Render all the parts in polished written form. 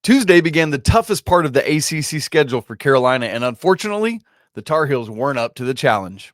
Tuesday began the toughest part of the ACC schedule for Carolina, and unfortunately, the Tar Heels weren't up to the challenge.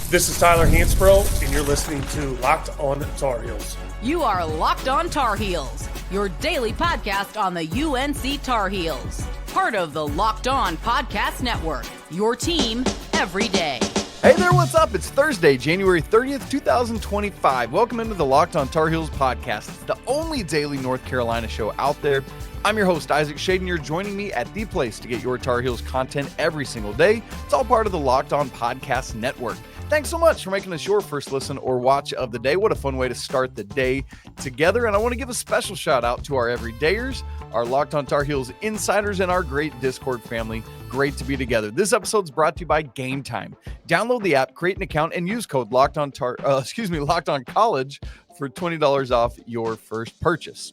This is Tyler Hansbrough, and you're listening to Locked On Tar Heels. You are Locked On Tar Heels, your daily podcast on the UNC Tar Heels. Part of the Locked On Podcast Network, your team every day. Hey there, what's up? It's Thursday, January 30th, 2025. Welcome into the Locked On Tar Heels podcast. It's the only daily North Carolina show out there. I'm your host, Isaac Schade, and you're joining me at the place to get your Tar Heels content every single day. It's all part of the Locked On Podcast Network. Thanks so much for making us your first listen or watch of the day. What a fun way to start the day together. And I want to give a special shout out to our everydayers, our Locked On Tar Heels insiders, and our great Discord family. Great to be together. This episode's brought to you by Game Time. Download the app, create an account, and use code Locked On College for $20 off your first purchase.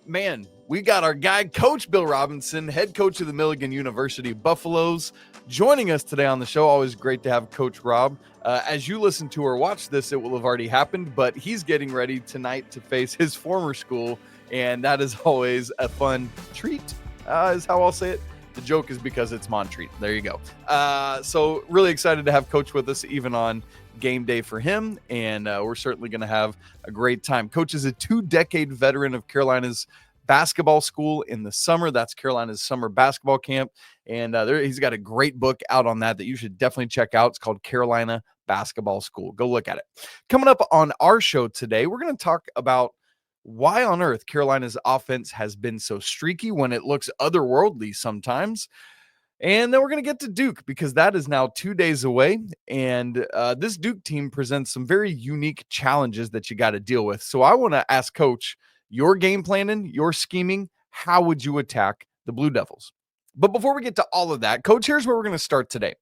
Man, we got our guy, Coach Bill Robinson, head coach of the Milligan University Buffaloes, joining us today on the show. Always great to have Coach Rob. As you listen to or watch this, it will have already happened, but he's getting ready tonight to face his former school, and that is always a fun treat, is how I'll say it. The joke is because it's Montreat. There you go. So really excited to have Coach with us, even on game day for him, and we're certainly going to have a great time. Coach is a 2-decade veteran of Carolina's basketball school in the summer. That's Carolina's summer basketball camp, and he's got a great book out on that you should definitely check out. It's called Carolina Basketball School. Go look at it. Coming up on our show today, we're going to talk about why on earth Carolina's offense has been so streaky when it looks otherworldly sometimes. And then we're going to get to Duke, because that is now 2 days away. And this Duke team presents some very unique challenges that you got to deal with. So I want to ask Coach, your game planning, your scheming, how would you attack the Blue Devils? But before we get to all of that, Coach, here's where we're going to start today.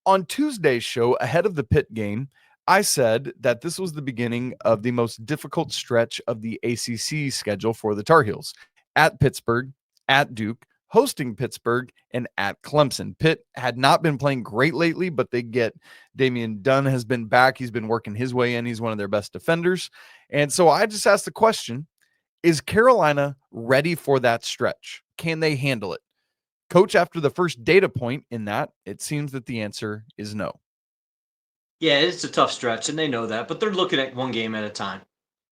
On Tuesday's show, ahead of the Pitt game, I said that this was the beginning of the most difficult stretch of the ACC schedule for the Tar Heels. At Pittsburgh, at Duke, hosting Pittsburgh, and at Clemson. Pitt had not been playing great lately, but they get Damian Dunn has been back. He's been working his way in. He's one of their best defenders. And so I just asked the question, is Carolina ready for that stretch? Can they handle it? Coach, after the first data point in that, it seems that the answer is no. Yeah, it's a tough stretch, and they know that, but they're looking at one game at a time.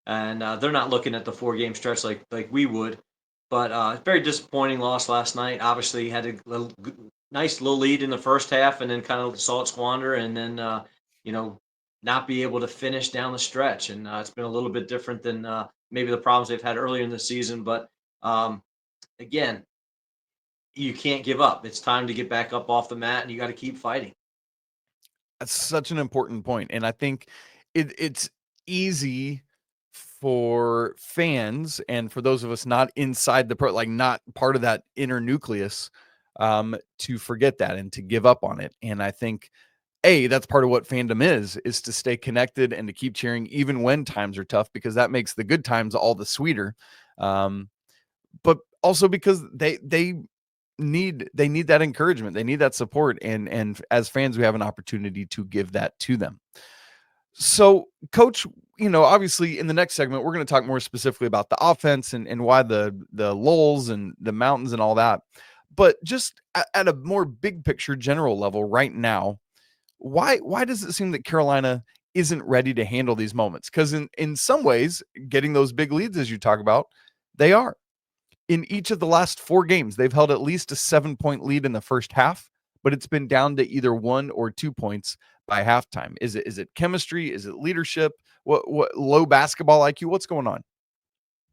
And they're not looking at the 4-game stretch like we would. But very disappointing loss last night. Obviously, had a nice little lead in the first half, and then kind of saw it squander, and then not be able to finish down the stretch. And it's been a little bit different than maybe the problems they've had earlier in the season. But again, you can't give up. It's time to get back up off the mat, and you got to keep fighting. That's such an important point, and I think it's easy for fans and for those of us not inside the not part of that inner nucleus, to forget that and to give up on it. And I think that's part of what fandom is to stay connected and to keep cheering even when times are tough, because that makes the good times all the sweeter. But also because they need that encouragement, they need that support, and as fans we have an opportunity to give that to them. So, Coach, obviously in the next segment, we're going to talk more specifically about the offense and why the lulls and the mountains and all that. But just at a more big picture, general level right now, why does it seem that Carolina isn't ready to handle these moments? Because in some ways, getting those big leads, as you talk about, they are. In each of the last 4 games, they've held at least a 7-point lead in the first half, but it's been down to either 1 or 2 points by halftime. Is it chemistry? Is it leadership? What low basketball IQ? What's going on?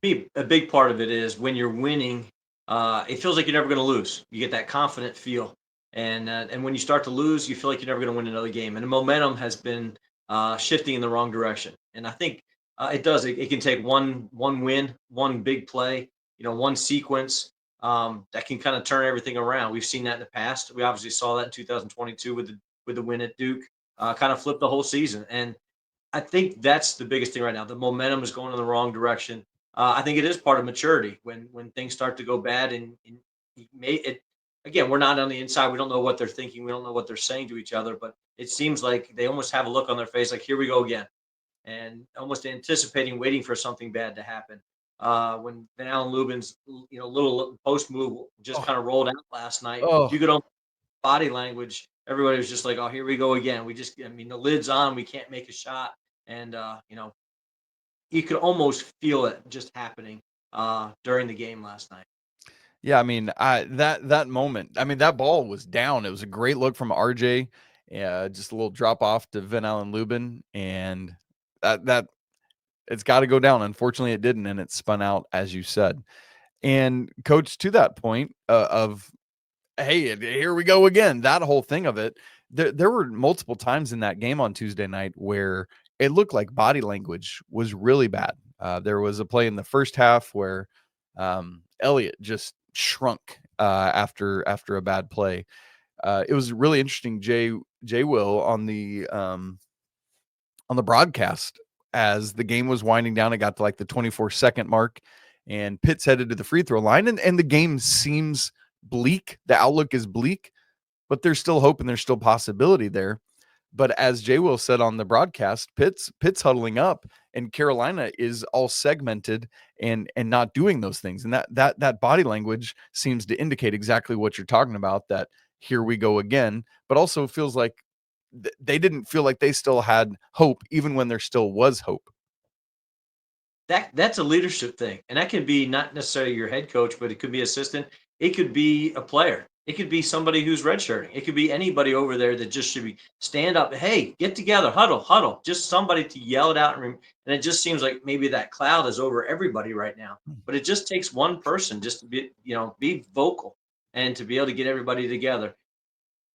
A big part of it is when you're winning, it feels like you're never going to lose. You get that confident feel, and when you start to lose, you feel like you're never going to win another game. And the momentum has been shifting in the wrong direction. And I think it does. It can take one win, one big play, one sequence that can kind of turn everything around. We've seen that in the past. We obviously saw that in 2022 with the win at Duke. Kind of flipped the whole season. And I think that's the biggest thing right now. The momentum is going in the wrong direction. I think it is part of maturity when things start to go bad, and again, we're not on the inside. We don't know what they're thinking. We don't know what they're saying to each other, but it seems like they almost have a look on their face like, here we go again, and almost anticipating, waiting for something bad to happen. when Van Allen Lubin's little post move just kind of rolled out last night. Oh, You could almost body language. Everybody was just like, "Oh, here we go again." The lid's on. We can't make a shot, and you could almost feel it just happening during the game last night. yeah. I mean, that moment. I mean, that ball was down. It was a great look from RJ. Just a little drop off to Van Allen Lubin, and that it's got to go down. Unfortunately, it didn't, and it spun out as you said. And coach, to that point of hey, here we go again. That whole thing of it. There were multiple times in that game on Tuesday night where it looked like body language was really bad. There was a play in the first half where Elliot just shrunk after a bad play. It was really interesting. Jay Will on the broadcast as the game was winding down. It got to like the 24-second mark, and Pitt's headed to the free throw line, and the game seems bleak. The outlook is bleak, but there's still hope and there's still possibility there. But as Jay Will said on the broadcast, Pitt's huddling up, and Carolina is all segmented and not doing those things. And that body language seems to indicate exactly what you're talking about. That here we go again, but also feels like they didn't feel like they still had hope, even when there still was hope. That's a leadership thing, and that can be not necessarily your head coach, but it could be assistant. It could be a player. It could be somebody who's redshirting. It could be anybody over there that just should be stand up. Hey, get together, huddle, huddle. Just somebody to yell it out, and it just seems like maybe that cloud is over everybody right now. But it just takes one person just to be vocal and to be able to get everybody together.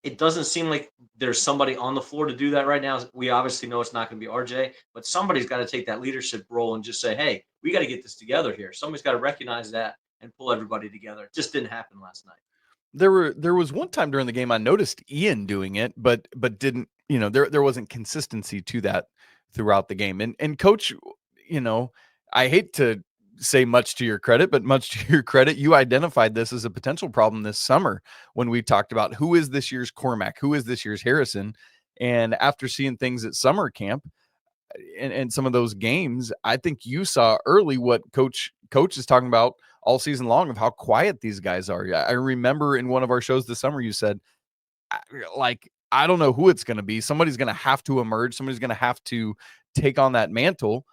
It doesn't seem like there's somebody on the floor to do that right now. We obviously know it's not going to be RJ, but somebody's got to take that leadership role and just say, hey, we got to get this together here. Somebody's got to recognize that and pull everybody together. It just didn't happen last night. There was one time during the game I noticed Ian doing it, but didn't, there wasn't consistency to that throughout the game. And coach, I hate to say much to your credit, but much to your credit, you identified this as a potential problem this summer when we talked about who is this year's Cormac, who is this year's Harrison. And after seeing things at summer camp and some of those games, I think you saw early what coach is talking about all season long of how quiet these guys are. I remember in one of our shows this summer, you said, I don't know who it's going to be. Somebody's going to have to emerge. Somebody's going to have to take on that mantle.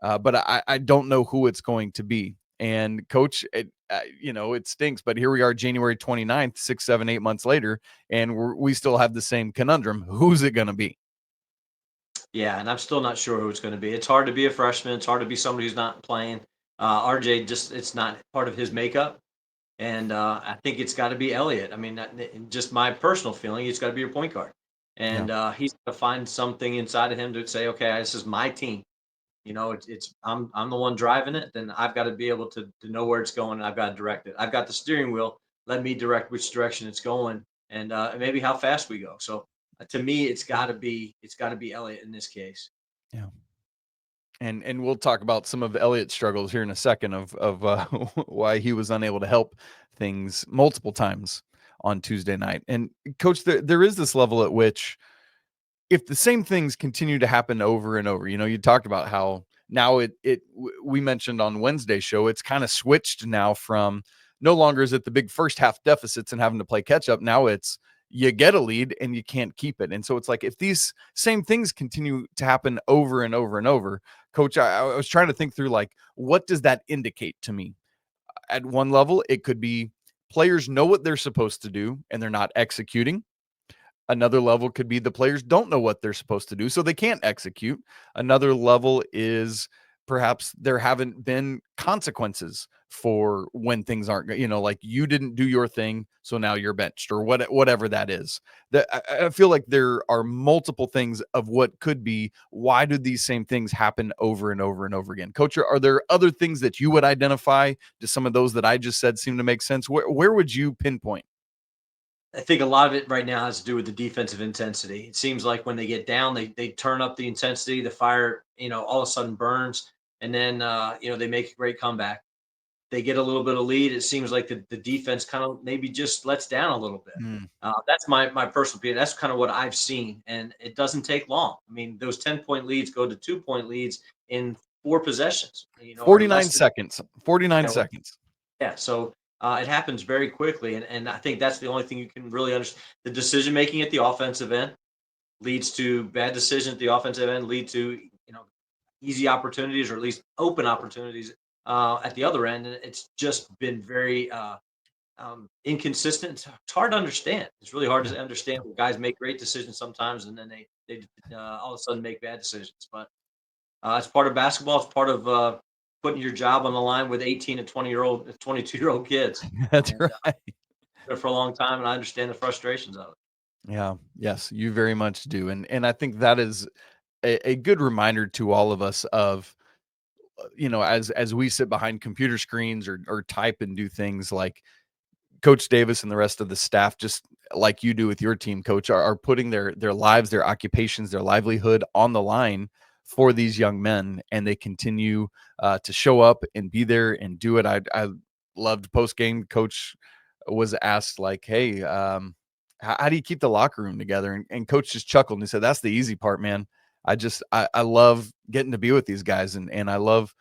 But I don't know who it's going to be. And coach, it stinks, but here we are January 29th, 6, 7, 8 months later, and we still have the same conundrum. Who's it going to be? Yeah, and I'm still not sure who it's going to be. It's hard to be a freshman. It's hard to be somebody who's not playing. RJ, it's not part of his makeup. And I think it's got to be Elliot. I mean, just my personal feeling, it's got to be your point guard. And he's got to find something inside of him to say, okay, this is my team. I'm the one driving it. Then I've got to be able to know where it's going, and I've got to direct it. I've got the steering wheel. Let me direct which direction it's going, and maybe how fast we go. So to me, it's got to be Elliot in this case. Yeah. And we'll talk about some of Elliot's struggles here in a second of why he was unable to help things multiple times on Tuesday night. And coach, there is this level at which if the same things continue to happen over and over, you talked about how now we mentioned on Wednesday's show, it's kind of switched now from no longer is it the big first half deficits and having to play catch up. Now it's you get a lead and you can't keep it. And so it's like, if these same things continue to happen over and over and over, coach, I was trying to think through, like, what does that indicate to me? At one level, it could be players know what they're supposed to do and they're not executing. Another level could be the players don't know what they're supposed to do, so they can't execute. Another level is perhaps there haven't been consequences for when things aren't, like you didn't do your thing, so now you're benched or whatever that is. I feel like there are multiple things of what could be. Why do these same things happen over and over and over again? Coach, are there other things that you would identify? Do some of those that I just said seem to make sense? Where would you pinpoint? I think a lot of it right now has to do with the defensive intensity. It seems like when they get down, they turn up the intensity, the fire, all of a sudden burns, and then they make a great comeback. They get a little bit of lead. It seems like the defense kind of maybe just lets down a little bit. That's my personal opinion. That's kind of what I've seen, and it doesn't take long. I mean, those 10-point leads go to 2-point leads in 4 possessions, or 49 less than. seconds. 49 Yeah, seconds. yeah. So it happens very quickly, and I think that's the only thing you can really understand. The decision making at the offensive end leads to bad decisions at the offensive end, lead to easy opportunities or at least open opportunities at the other end, and it's just been very inconsistent. It's hard to understand. It's really hard to understand where guys make great decisions sometimes, and then they all of a sudden make bad decisions. But it's part of basketball. It's part of putting your job on the line with 18 and 20-year-old, 22-year-old kids. That's And right. been for a long time, and I understand the frustrations of it. Yeah. Yes, you very much do. And I think that is a good reminder to all of us of, as we sit behind computer screens or type and do things like Coach Davis and the rest of the staff, just like you do with your team, Coach, are putting their lives, their occupations, their livelihood on the line for these young men, and they continue to show up and be there and do it. I loved post game. Coach was asked like, "Hey, how do you keep the locker room together?" And Coach just chuckled and he said, "That's the easy part, man. I love getting to be with these guys, and I love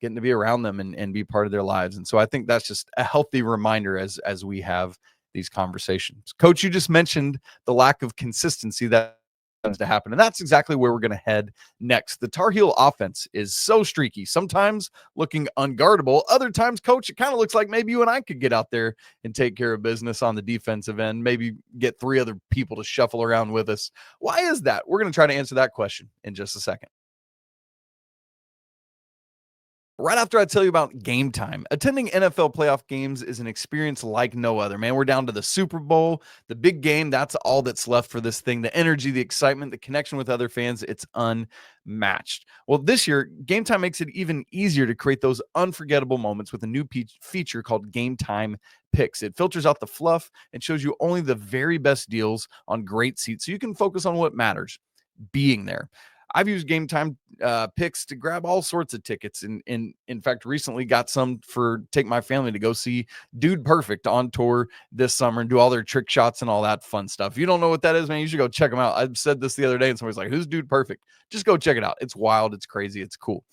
getting to be around them and be part of their lives." And so I think that's just a healthy reminder as we have these conversations. Coach, you just mentioned the lack of consistency that tends to happen, and that's exactly where we're going to head next. The Tar Heel offense is so streaky, sometimes looking unguardable. Other times, Coach, it kind of looks like maybe you and I could get out there and take care of business on the defensive end, maybe get 3 other people to shuffle around with us. Why is that? We're going to try to answer that question in just a second. Right after I tell you about Game Time, attending NFL playoff games is an experience like no other, man. We're down to the Super Bowl, the big game. That's all that's left for this thing. The energy, the excitement, the connection with other fans, it's unmatched. Well, this year, Game Time makes it even easier to create those unforgettable moments with a new feature called Game Time Picks. It filters out the fluff and shows you only the very best deals on great seats so you can focus on what matters, being there. I've used Game Time picks to grab all sorts of tickets, and in fact, recently got some for take my family to go see Dude Perfect on tour this summer and do all their trick shots and all that fun stuff. If you don't know what that is, man, you should go check them out. I said this the other day, and somebody's like, "Who's Dude Perfect?" Just go check it out. It's wild, it's crazy, it's cool.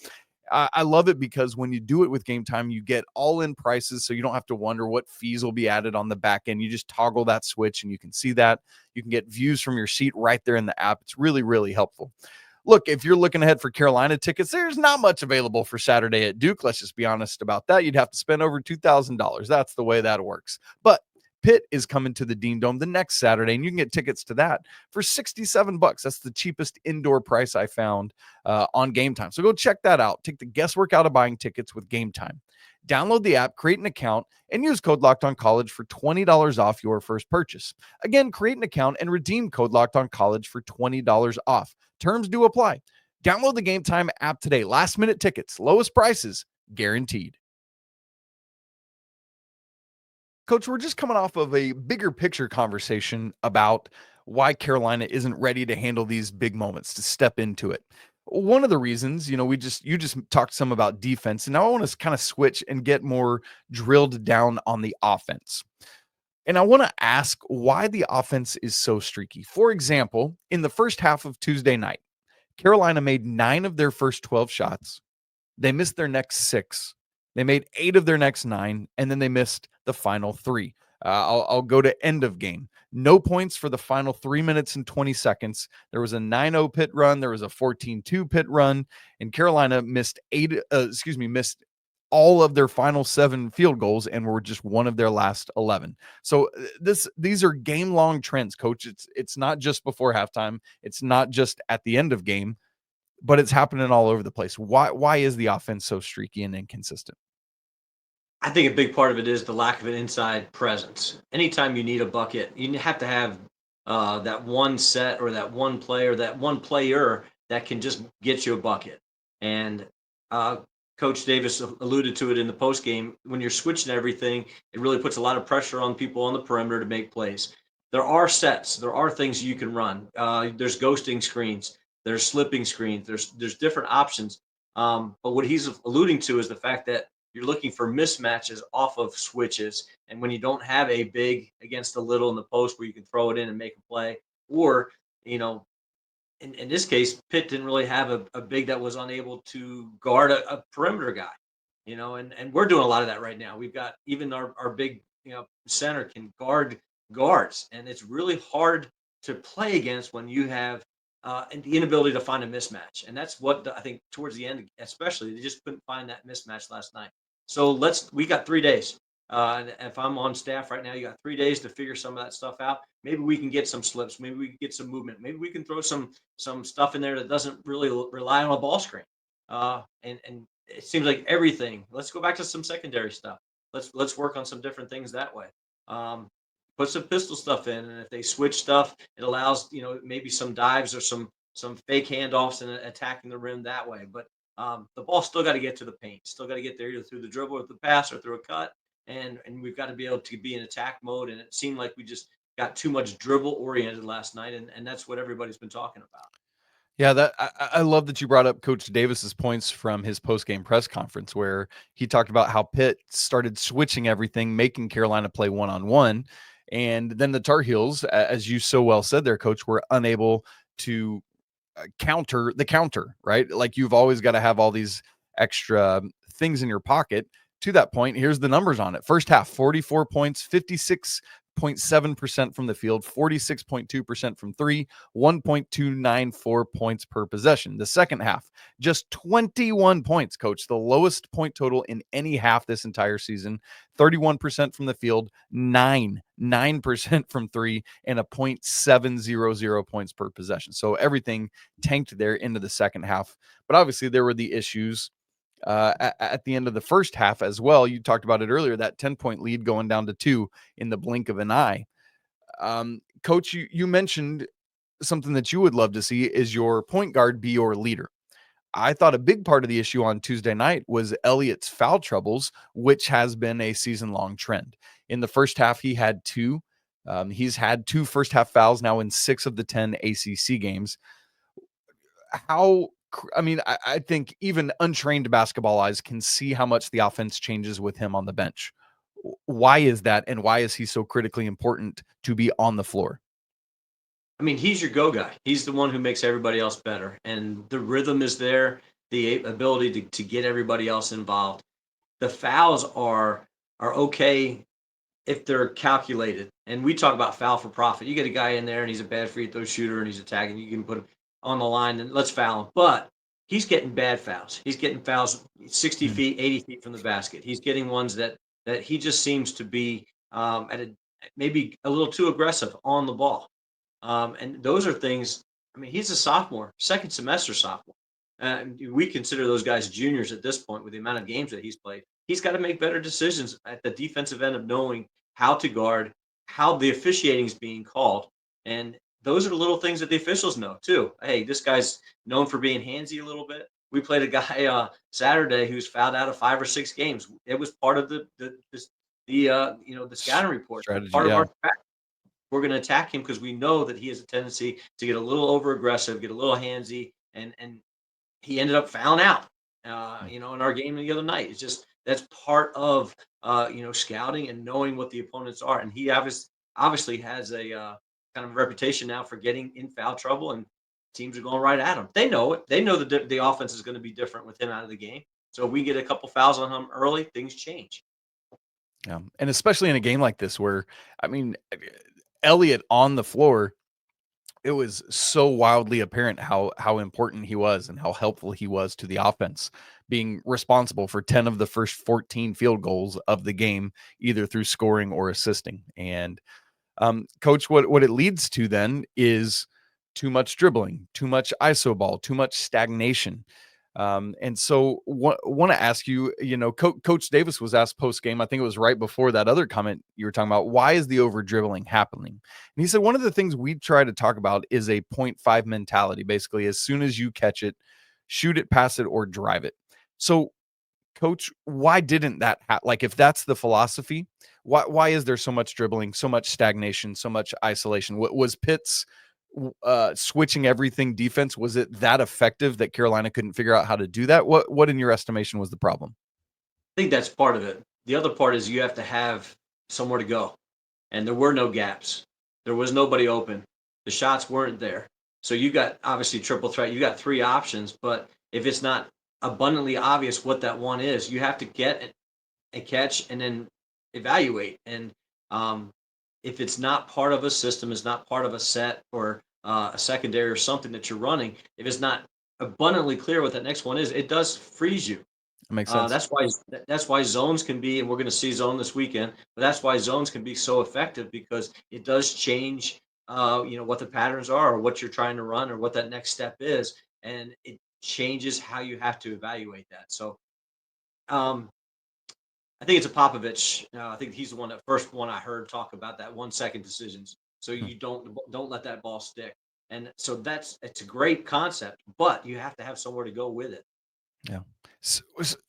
I love it because when you do it with Game Time, you get all-in prices, so you don't have to wonder what fees will be added on the back end. You just toggle that switch, and you can see that. You can get views from your seat right there in the app. It's really, really helpful. Look, if you're looking ahead for Carolina tickets, there's not much available for Saturday at Duke. Let's just be honest about that. You'd have to spend over $2,000. That's the way that works. But Pitt is coming to the Dean Dome the next Saturday, and you can get tickets to that for $67. That's the cheapest indoor price I found on Game Time. So go check that out. Take the guesswork out of buying tickets with Game Time. Download the app, create an account, and use code LOCKEDONCollege for $20 off your first purchase. Again, create an account and redeem code LOCKEDONCollege for $20 off. Terms do apply. Download the Game Time app today. Last-minute tickets, lowest prices, guaranteed. Coach, we're just coming off of a bigger picture conversation about why Carolina isn't ready to handle these big moments, to step into it. One of the reasons, you just talked some about defense, and now I want to kind of switch and get more drilled down on the offense. And I want to ask why the offense is so streaky. For example, in the first half of Tuesday night, Carolina made 9 of their first 12 shots. They missed their next 6. They made 8 of their next 9, and then they missed the final 3. I'll go to end of game. No points for the final 3 minutes and 20 seconds. There was a 9-0 Pitt run. There was a 14-2 Pitt run, and Carolina missed all of their final 7 field goals and were just one of their last 11. So these are game-long trends, Coach. It's not just before halftime. It's not just at the end of game, but it's happening all over the place. Why is the offense so streaky and inconsistent? I think a big part of it is the lack of an inside presence. Anytime you need a bucket, you have to have that one set or that one player, that one player that can just get you a bucket. And Coach Davis alluded to it in the post game. When you're switching everything, it really puts a lot of pressure on people on the perimeter to make plays. There are sets. There are things you can run. There's ghosting screens. There's slipping screens. There's different options. But what he's alluding to is the fact that you're looking for mismatches off of switches. And when you don't have a big against a little in the post where you can throw it in and make a play, or, in this case, Pitt didn't really have a big that was unable to guard a perimeter guy, and we're doing a lot of that right now. We've got even our big, center can guard guards, and it's really hard to play against when you have and the inability to find a mismatch. And that's what I think towards the end, especially, they just couldn't find that mismatch last night. So we got 3 days. And if I'm on staff right now, you got 3 days to figure some of that stuff out. Maybe we can get some slips. Maybe we can get some movement. Maybe we can throw some stuff in there that doesn't really rely on a ball screen. And it seems like everything. Let's go back to some secondary stuff. Let's work on some different things that way. Put some pistol stuff in, and if they switch stuff, it allows maybe some dives or some fake handoffs and attacking the rim that way. But the ball still got to get to the paint. Still got to get there either through the dribble or the pass or through a cut. And we've got to be able to be in attack mode. And it seemed like we just got too much dribble oriented last night, and that's what everybody's been talking about. Yeah, I love that you brought up Coach Davis's points from his post-game press conference, where he talked about how Pitt started switching everything, making Carolina play one-on-one, and then the Tar Heels, as you so well said there, Coach, were unable to counter the counter, right? Like, you've always got to have all these extra things in your pocket. To that point, here's the numbers on it. First half, 44 points, 56.7% from the field, 46.2% from three, 1.294 points per possession. The second half, just 21 points, Coach, the lowest point total in any half this entire season, 31% from the field, 9% from three, and a .700 points per possession. So everything tanked there into the second half. But obviously there were the issues at the end of the first half as well. You talked about it earlier, that 10-point lead going down to 2 in the blink of an eye. Coach, you mentioned something that you would love to see is your point guard be your leader. I thought a big part of the issue on Tuesday night was Elliot's foul troubles, which has been a season-long trend. In the first half, he had 2. He's had 2 first-half fouls now in 6 of the 10 ACC games. I think even untrained basketball eyes can see how much the offense changes with him on the bench. Why is that, and why is he so critically important to be on the floor? I mean, he's your go guy. He's the one who makes everybody else better. And the rhythm is there, the ability to get everybody else involved. The fouls are okay if they're calculated. And we talk about foul for profit. You get a guy in there and he's a bad free throw shooter and he's attacking. You can put him on the line and let's foul him. But he's getting bad fouls. He's getting fouls 60 feet, 80 feet from the basket. He's getting ones that he just seems to be maybe a little too aggressive on the ball. And those are things. I mean, he's a sophomore, second semester sophomore. We consider those guys juniors at this point with the amount of games that he's played. He's got to make better decisions at the defensive end of knowing how to guard, how the officiating is being called. And those are the little things that the officials know too. Hey, this guy's known for being handsy a little bit. We played a guy Saturday who's fouled out of 5 or 6 games. It was part of the scouting report. Strategy, part of our strategy. We're going to attack him because we know that he has a tendency to get a little over aggressive, get a little handsy, and he ended up fouling out. In our game the other night. It's just that's part of scouting and knowing what the opponents are, and he obviously has a kind of reputation now for getting in foul trouble, and teams are going right at him. They know it. They know that the offense is going to be different with him out of the game. So if we get a couple fouls on him early, things change. Yeah, and especially in a game like this where, Elliot on the floor, it was so wildly apparent how important he was and how helpful he was to the offense, being responsible for 10 of the first 14 field goals of the game, either through scoring or assisting. And Coach, what it leads to then is too much dribbling, too much ISO ball, too much stagnation. And so want to ask you, Coach Davis was asked post game, I think it was right before that other comment you were talking about, why is the over dribbling happening? And he said, one of the things we try to talk about is a 0.5 mentality. Basically, as soon as you catch it, shoot it, pass it, or drive it. So Coach, why didn't that if that's the philosophy, why is there so much dribbling, so much stagnation, so much isolation? What was Pitt's switching everything defense? Was it that effective that Carolina couldn't figure out how to do that? What in your estimation was the problem? I think that's part of it. The other part is you have to have somewhere to go, and there were no gaps. There was nobody open. The shots weren't there. So you got obviously triple threat. You got three options, but if it's not abundantly obvious what that one is, you have to get a catch and then evaluate. And um, if it's not part of a system, it's not part of a set or a secondary or something that you're running, if it's not abundantly clear what that next one is, it does freeze you. That makes sense. That's why zones can be, and we're going to see zone this weekend. But that's why zones can be so effective because it does change, what the patterns are, or what you're trying to run, or what that next step is, and it changes how you have to evaluate that. So, um, I think it's a Popovich. I think he's the first one I heard talk about that 1 second decisions. So Hmm. you don't let that ball stick. And so it's a great concept, but you have to have somewhere to go with it. Yeah.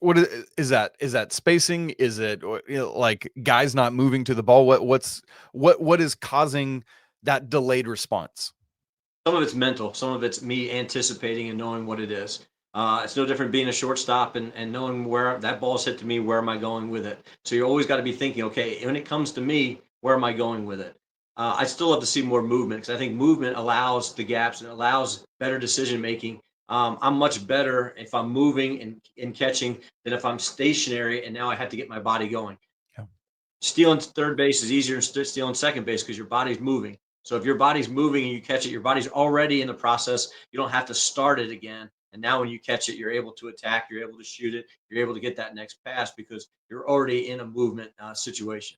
What is that? Is that spacing? Is it like guys not moving to the ball? What is causing that delayed response? Some of it's mental. Some of it's me anticipating and knowing what it is. It's no different being a shortstop and knowing where that ball's hit to me. Where am I going with it? So you always got to be thinking, okay, when it comes to me, where am I going with it? I still love to see more movement because I think movement allows the gaps and allows better decision making. I'm much better if I'm moving and catching than if I'm stationary and now I have to get my body going. Yeah. Stealing third base is easier than stealing second base because your body's moving. So if your body's moving and you catch it, your body's already in the process. You don't have to start it again. And now when you catch it, you're able to attack, you're able to shoot it, you're able to get that next pass because you're already in a movement situation.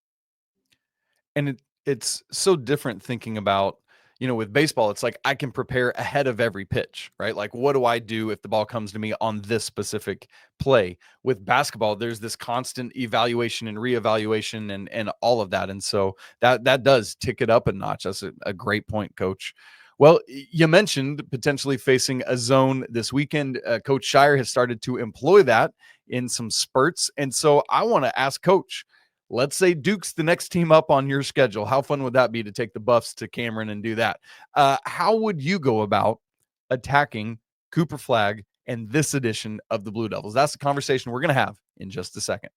And it's so different thinking about, with baseball, it's like I can prepare ahead of every pitch, right? Like, what do I do if the ball comes to me on this specific play? With basketball, there's this constant evaluation and reevaluation and all of that. And so that does tick it up a notch. That's a great point, Coach. Well, you mentioned potentially facing a zone this weekend. Coach Shire has started to employ that in some spurts. And so I want to ask Coach, let's say Duke's the next team up on your schedule. How fun would that be to take the Buffs to Cameron and do that? How would you go about attacking Cooper Flag and this edition of the Blue Devils? That's the conversation we're going to have in just a second.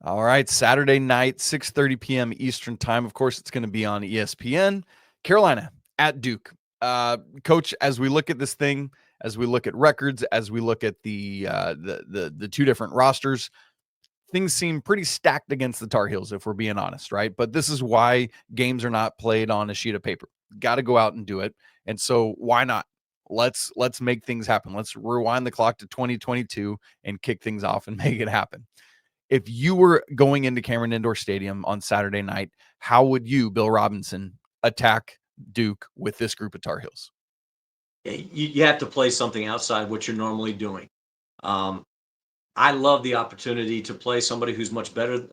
All right, Saturday night, 6:30 p.m. Eastern time. Of course, it's going to be on ESPN. Carolina at Duke. Coach, as we look at this thing, as we look at records, as we look at the two different rosters, things seem pretty stacked against the Tar Heels, if we're being honest, right? But this is why games are not played on a sheet of paper. Got to go out and do it. And so why not? Let's make things happen. Let's rewind the clock to 2022 and kick things off and make it happen. If you were going into Cameron Indoor Stadium on Saturday night, how would you, Bill Robinson, attack Duke with this group of Tar Heels? You have to play something outside what you're normally doing. I love the opportunity to play somebody who's much better.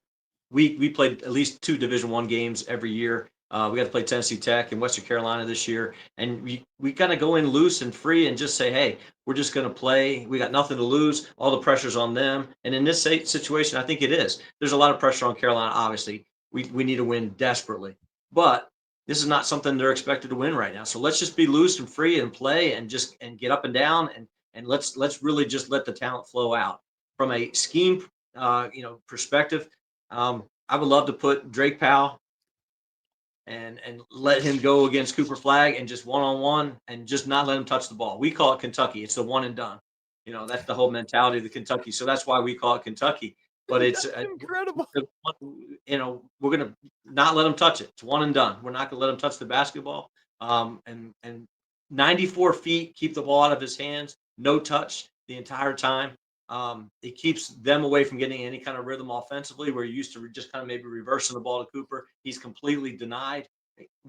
We played at least 2 Division I games every year. We got to play Tennessee Tech and Western Carolina this year, and we kind of go in loose and free and just say, hey, we're just going to play. We got nothing to lose. All the pressure's on them, and in this situation, I think it is. There's a lot of pressure on Carolina. Obviously, we need to win desperately, but this is not something they're expected to win right now. So let's just be loose and free and play and get up and down and let's really just let the talent flow out. From a scheme, perspective, I would love to put Drake Powell and let him go against Cooper Flag and just one-on-one and just not let him touch the ball. We call it Kentucky. It's the one and done. That's the whole mentality of the Kentucky. So that's why we call it Kentucky. But it's incredible. We're going to not let him touch it. It's one and done. We're not going to let him touch the basketball. And 94 feet, keep the ball out of his hands, no touch the entire time. It keeps them away from getting any kind of rhythm offensively. We're used to just kind of maybe reversing the ball to Cooper. He's completely denied.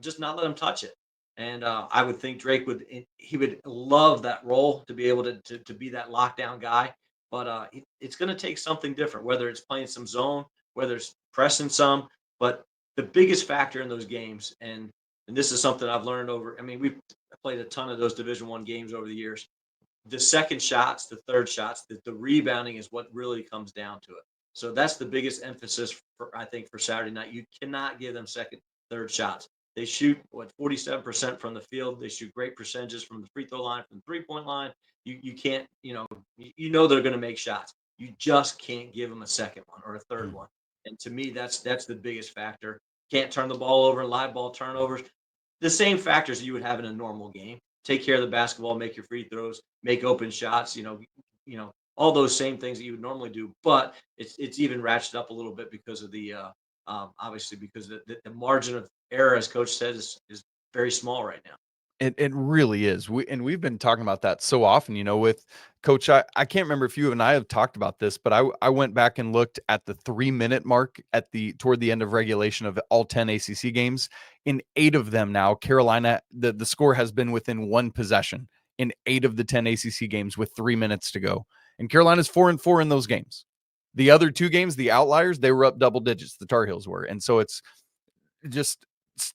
Just not let him touch it. And I would think Drake would love that role to be able to be that lockdown guy. But it's going to take something different, whether it's playing some zone, whether it's pressing some. But the biggest factor in those games, and this is something I've learned over. I mean, we've played a ton of those Division I games over the years. The second shots, the third shots, the rebounding is what really comes down to it. So that's the biggest emphasis I think for Saturday night. You cannot give them second, third shots. They shoot 47% from the field. They shoot great percentages from the free throw line, from the 3-point line. You can't, they're going to make shots. You just can't give them a second one or a third one. And to me, that's the biggest factor. Can't turn the ball over, live ball turnovers, the same factors you would have in a normal game. Take care of the basketball, make your free throws, make open shots. All those same things that you would normally do. But it's even ratcheted up a little bit because of the obviously because the margin of error, as Coach said, is very small right now. It really is. We've been talking about that so often, with Coach. I can't remember if you and I have talked about this, but I went back and looked at the 3-minute mark toward the end of regulation of all 10 ACC games. In 8 of them now, Carolina, the score has been within 1 possession in 8 of the 10 ACC games with 3 minutes to go. And Carolina's 4-4 in those games. The other 2 games, the outliers, they were up double digits. The Tar Heels were. And so it's just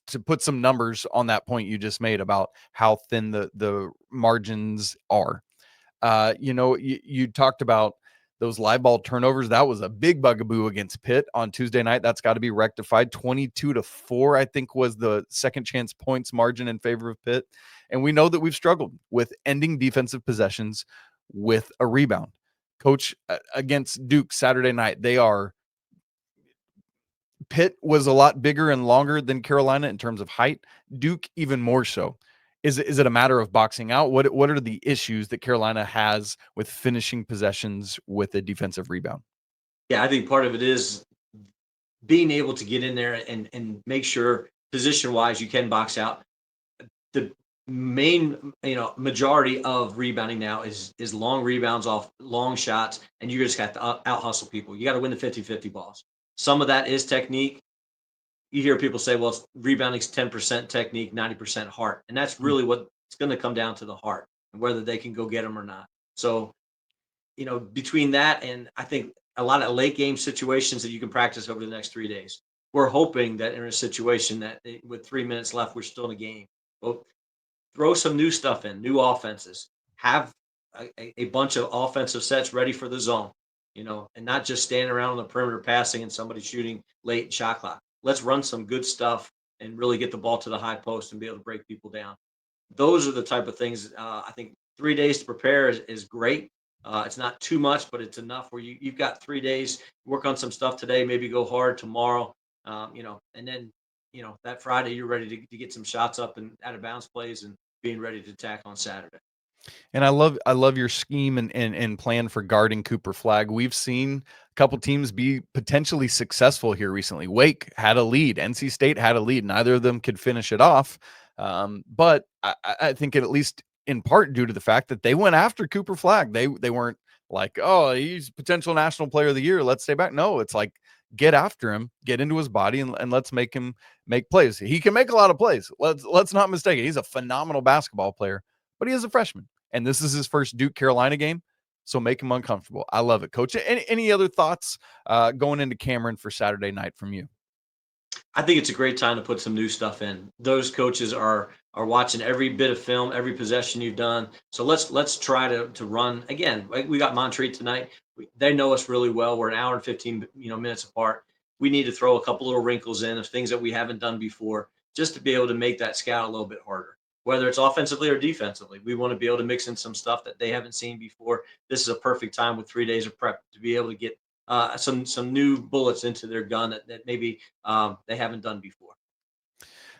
to put some numbers on that point you just made about how thin the margins are. You talked about those live ball turnovers. That was a big bugaboo against Pitt on Tuesday night. That's got to be rectified. 22-4, I think, was the second chance points margin in favor of Pitt. And we know that we've struggled with ending defensive possessions with a rebound. Coach, against Duke Saturday night, Pitt was a lot bigger and longer than Carolina in terms of height. Duke even more so. Is it a matter of boxing out? What are the issues that Carolina has with finishing possessions with a defensive rebound? Yeah, I think part of it is being able to get in there and make sure position wise you can box out. The main majority of rebounding now is long rebounds off long shots, and you just got to out hustle people. You got to win the 50-50 balls. Some of that is technique. You hear people say, well, rebounding's 10% technique, 90% heart. And that's really what it's going to come down to, the heart and whether they can go get them or not. So, between that and I think a lot of late game situations that you can practice over the next 3 days, we're hoping that in a situation that with 3 minutes left, we're still in a game. Well, throw some new stuff in, new offenses, have a bunch of offensive sets ready for the zone, and not just standing around on the perimeter passing and somebody shooting late shot clock. Let's run some good stuff and really get the ball to the high post and be able to break people down. Those are the type of things I think 3 days to prepare is great. It's not too much, but it's enough where you've got 3 days, work on some stuff today, maybe go hard tomorrow, and then, that Friday you're ready to get some shots up and out of bounds plays and being ready to attack on Saturday. And I love your scheme and plan for guarding Cooper Flagg. We've seen a couple teams be potentially successful here recently. Wake had a lead. NC State had a lead. Neither of them could finish it off. But I think at least in part due to the fact that they went after Cooper Flagg. They weren't like, oh, he's potential national player of the year, let's stay back. No, it's like, get after him, get into his body, and let's make him make plays. He can make a lot of plays. Let's not mistake it. He's a phenomenal basketball player, but he is a freshman. And this is his first Duke Carolina game, so make him uncomfortable. I love it, Coach. Any other thoughts going into Cameron for Saturday night from you? I think it's a great time to put some new stuff in. Those coaches are watching every bit of film, every possession you've done. So let's try to run again. We got Montreat tonight. They know us really well. We're an hour and 15 minutes apart. We need to throw a couple little wrinkles in of things that we haven't done before, just to be able to make that scout a little bit harder. Whether it's offensively or defensively, we want to be able to mix in some stuff that they haven't seen before. This is a perfect time with 3 days of prep to be able to get some new bullets into their gun that maybe they haven't done before.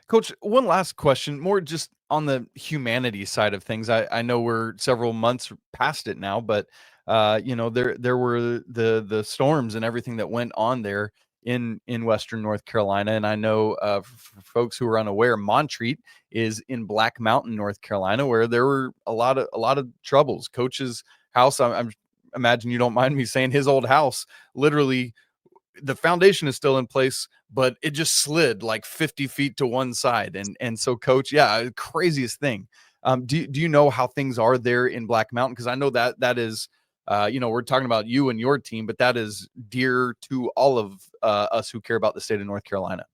Coach, one last question, more just on the humanity side of things. I know we're several months past it now, but there were the storms and everything that went on there in Western North Carolina. And I know for folks who are unaware, Montreat is in Black Mountain, North Carolina, where there were a lot of troubles. Coach's house, I'm imagine you don't mind me saying, his old house, literally the foundation is still in place, but it just slid like 50 feet to one side. And so, Coach, yeah, craziest thing. Do you know how things are there in Black Mountain? Because I know that is we're talking about you and your team, but that is dear to all of us who care about the state of North Carolina.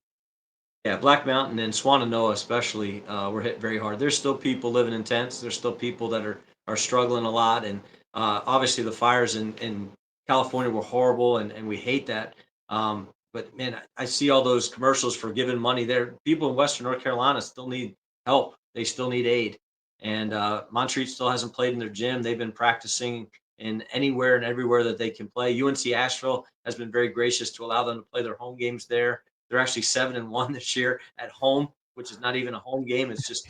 Yeah, Black Mountain and Swannanoa especially were hit very hard. There's still people living in tents. There's still people that are struggling a lot. And obviously the fires in California were horrible, and we hate that. But, man, I see all those commercials for giving money there. People in Western North Carolina still need help. They still need aid. And Montreat still hasn't played in their gym. They've been practicing in anywhere and everywhere that they can play. UNC Asheville has been very gracious to allow them to play their home games there. They're actually 7-1 this year at home, which is not even a home game. It's just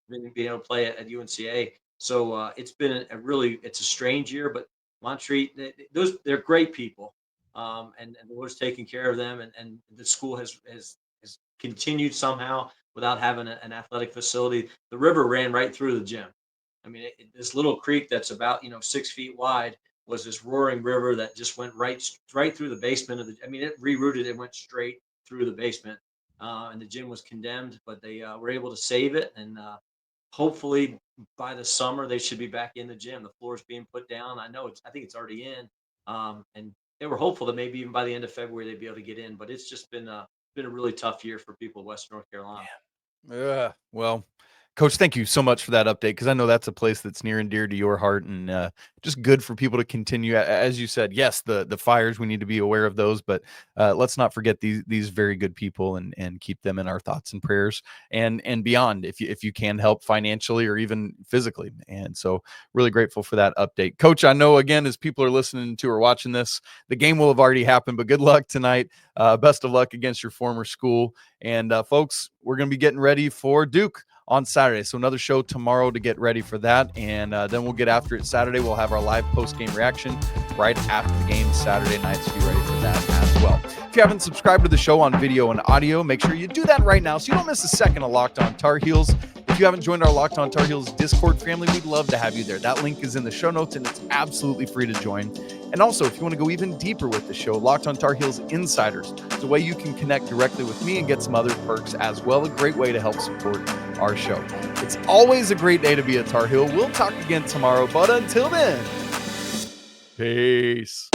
being able to play at UNCA. So it's been it's a strange year, but Montreat, they're great people, and the Lord's taking care of them, and the school has continued somehow without having an athletic facility. The river ran right through the gym. I mean, this little creek that's about 6 feet wide was this roaring river that just went right through the basement of the. I mean, it rerouted. It went straight through the basement, and the gym was condemned, but they were able to save it, and hopefully by the summer they should be back in the gym. The floor is being put down. I think it's already in, and they were hopeful that maybe even by the end of February they'd be able to get in. But it's just been a really tough year for people in Western North Carolina. Yeah. Well, Coach, thank you so much for that update, because I know that's a place that's near and dear to your heart, and just good for people to continue. As you said, yes, the fires, we need to be aware of those, but let's not forget these very good people and keep them in our thoughts and prayers and beyond, if you can help financially or even physically. And so really grateful for that update. Coach, I know, again, as people are listening to or watching this, the game will have already happened, but good luck tonight. Best of luck against your former school. And folks, we're going to be getting ready for Duke on Saturday. So another show tomorrow to get ready for that. And then we'll get after it Saturday. We'll have our live post-game reaction right after the game Saturday night. So be ready for that as well. If you haven't subscribed to the show on video and audio, make sure you do that right now so you don't miss a second of Locked On Tar Heels. If you haven't joined our Locked On Tar Heels Discord family, we'd love to have you there. That link is in the show notes, and it's absolutely free to join. And also, if you want to go even deeper with the show, Locked On Tar Heels Insiders is a way you can connect directly with me and get some other perks as well. A great way to help support our show. It's always a great day to be a Tar Heel. We'll talk again tomorrow, but until then, peace.